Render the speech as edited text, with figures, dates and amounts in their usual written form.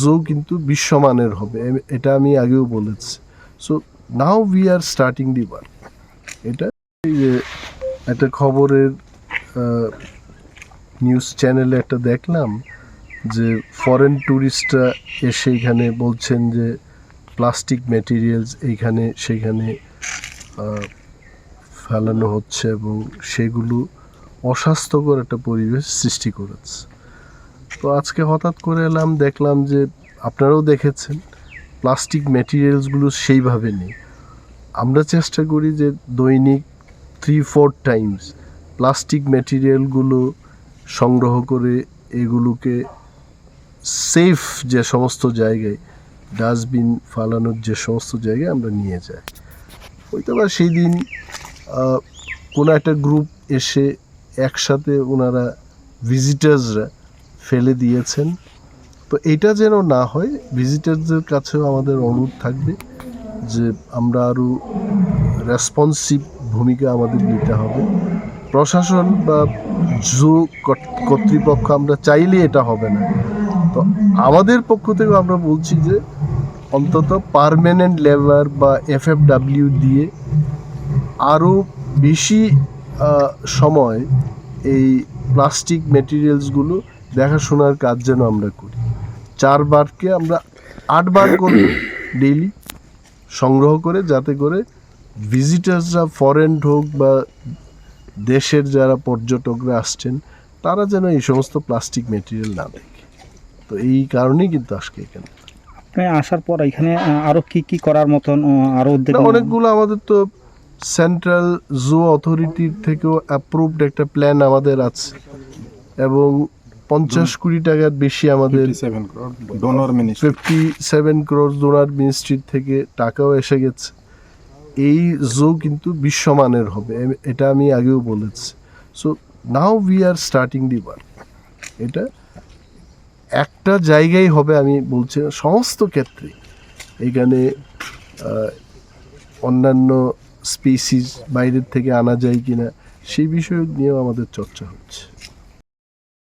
জু কিন্তু বিশ্বমানের হবে, এটা আমি আগেও বলেছি। So now we are starting the work. এটা এই যে একটা খবরের নিউজ চ্যানেলে একটা দেখলাম যে ফরেন ট্যুরিস্টরা এসে এখানে বলছেন যে প্লাস্টিক ম্যাটেরিয়ালস এইখানে সেখানে ফেলানো হচ্ছে এবং সেগুলো অস্বাস্থ্যকর একটা পরিবেশ সৃষ্টি করেছে। তো আজকে হঠাৎ করে এলাম, দেখলাম যে আপনারাও দেখেছেন প্লাস্টিক ম্যাটেরিয়ালসগুলো সেইভাবে নেই। আমরা চেষ্টা করি যে দৈনিক 3-4 টাইমস প্লাস্টিক ম্যাটেরিয়ালগুলো সংগ্রহ করে এগুলোকে সেফ যে সমস্ত জায়গায় ডাস্টবিন ফালানোর যে সমস্ত জায়গায় আমরা নিয়ে যাই। হয়তো বা সেই দিন কোনো একটা গ্রুপ এসে একসাথে ওনারা ভিজিটার্সরা ফেলে দিয়েছেন। তো এটা যেন না হয়, ভিজিটারদের কাছেও আমাদের অনুরোধ থাকবে যে আমরা আরও রেসপন্সিভ ভূমিকা আমাদের নিতে হবে। প্রশাসন বা জু কর্তৃপক্ষ আমরা চাইলে এটা হবে না। তো আমাদের পক্ষ থেকে আমরা বলছি যে অন্তত পার্মানেন্ট লেবার বা FFW দিয়ে আরও বেশি সময় এই প্লাস্টিক ম্যাটেরিয়ালসগুলো দেখাশোনার কাজ যেন আমরা করি। 4 বারকে আমরা 8 বার করব ডেইলি সংগ্রহ করে, যাতে করে ভিজিটার্সরা ফরেন হোক বা দেশের যারা পর্যটকরা আসছেন তারা যেন এই সমস্ত প্লাস্টিক ম্যাটেরিয়াল না দেখে। তো এই কারণেই কিন্তু আজকে এখানে আসার পর এখানে আরো কি করার মতন আরো উদ্যোগ অনেকগুলো আমাদের তো সেন্ট্রাল জু অথরিটির থেকেও অ্যাপ্রুভড একটা প্ল্যান আমাদের আছে এবং 50 কোটি টাকার বেশি আমাদের 57 ক্রোর ডোনার মিনিস্ট্রির থেকে টাকাও এসে গেছে। এই জু কিন্তু বিশ্বমানের হবে, এটা আমি আগেও বলেছি। So now we are starting the work. এটা একটা জায়গায় হবে আমি বলছি না, সমস্ত ক্ষেত্রে এখানে অন্যান্য স্পিসিস বাইরের থেকে আনা যায় কিনা সেই বিষয় নিয়েও আমাদের চর্চা হচ্ছে।